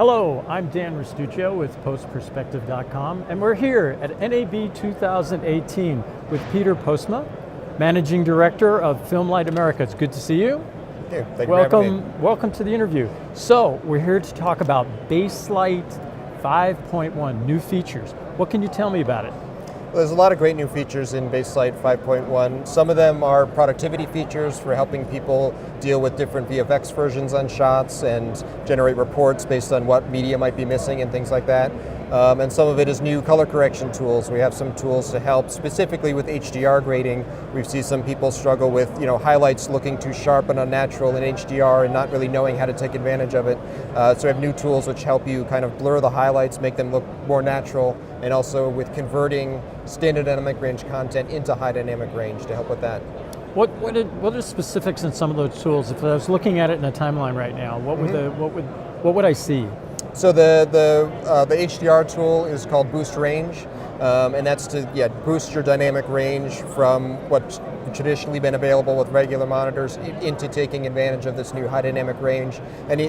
Hello, I'm Dan Restuccio with postperspective.com, and we're here at NAB 2018 with Peter Postma, Managing Director of FilmLight America. It's good to see you. Thank you for having me. Welcome to the interview. So, we're here to talk about Baselight 5.1, new features. What can you tell me about it? Well, there's a lot of great new features in Baselight 5.1. Some of them are productivity features for helping people deal with different VFX versions on shots and generate reports based on what media might be missing and things like that. And some of it is new color correction tools. We have some tools to help specifically with HDR grading. We've seen some people struggle with highlights looking too sharp and unnatural in HDR and not really knowing how to take advantage of it. So we have new tools which help you kind of blur the highlights, make them look more natural, and also with converting standard dynamic range content into high dynamic range to help with that. What are specifics in some of those tools? If I was looking at it in a timeline right now, what would I see? So the HDR tool is called Boost Range, and that's to boost your dynamic range from what's traditionally been available with regular monitors into taking advantage of this new high dynamic range. And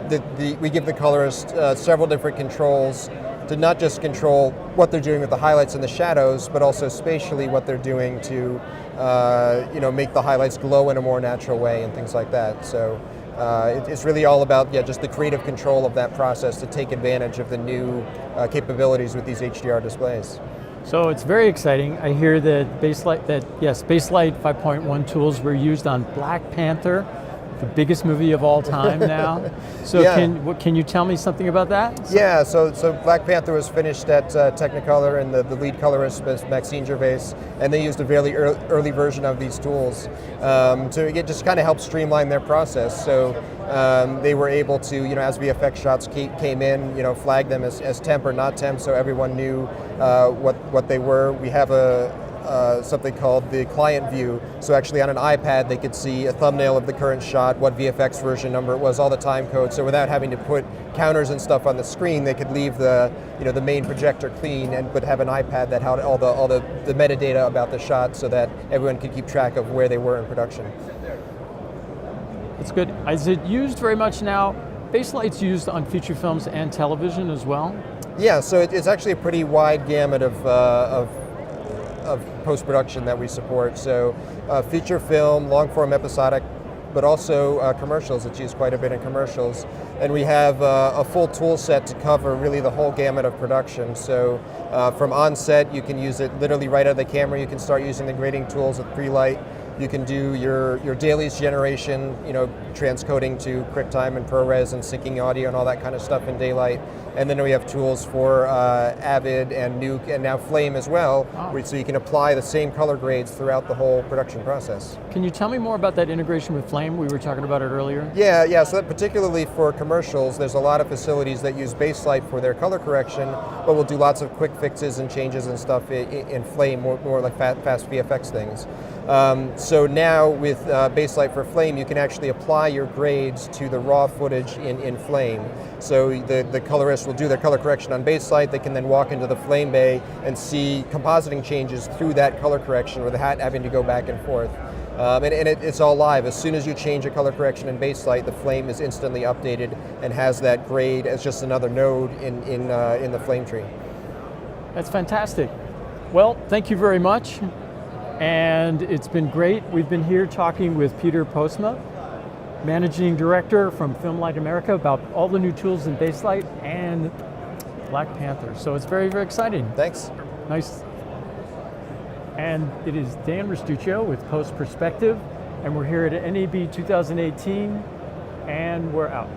we give the colorists several different controls to not just control what they're doing with the highlights and the shadows, but also spatially what they're doing to make the highlights glow in a more natural way and things like that. So it's really all about just the creative control of that process to take advantage of the new capabilities with these HDR displays. So it's very exciting. I hear that Baselight 5.1 tools were used on Black Panther, the biggest movie of all time now. So yeah. Can you tell me something about that? Yeah, so Black Panther was finished at Technicolor, and the lead colorist was Maxine Gervais, and they used a very early version of these tools to just kind of help streamline their process. So they were able to, as VFX shots came in, flag them as temp or not temp, so everyone knew what they were. We have something called the client view. So actually on an iPad they could see a thumbnail of the current shot, what VFX version number it was, all the time code. So without having to put counters and stuff on the screen, they could leave the main projector clean but have an iPad that had all the metadata about the shot so that everyone could keep track of where they were in production. That's good. Is it used very much now? Baselight's used on feature films and television as well? Yeah, so it's actually a pretty wide gamut of post-production that we support. So feature film, long-form episodic, but also commercials. It's used quite a bit in commercials. And we have a full tool set to cover really the whole gamut of production. So from on-set, you can use it literally right out of the camera. You can start using the grading tools with pre-light. You can do your dailies generation, transcoding to QuickTime and ProRes and syncing audio and all that kind of stuff in daylight. And then we have tools for Avid and Nuke and now Flame as well, so you can apply the same color grades throughout the whole production process. Can you tell me more about that integration with Flame? We were talking about it earlier. Yeah. So that particularly for commercials, there's a lot of facilities that use Baselight for their color correction, but will do lots of quick fixes and changes and stuff in Flame, more like fast VFX things. So now with Baselight for Flame, you can actually apply your grades to the raw footage in Flame. So the colorist will do their color correction on Baselight. They can then walk into the Flame bay and see compositing changes through that color correction without having to go back and forth. And it's all live. As soon as you change a color correction in Baselight, the Flame is instantly updated and has that grade as just another node in the Flame tree. That's fantastic. Well, thank you very much. And it's been great. We've been here talking with Peter Postma, Managing Director from FilmLight America, about all the new tools in Baselight and Black Panther. So it's very, very exciting. Thanks. Nice. And it is Dan Restuccio with Post Perspective, and we're here at NAB 2018, and we're out.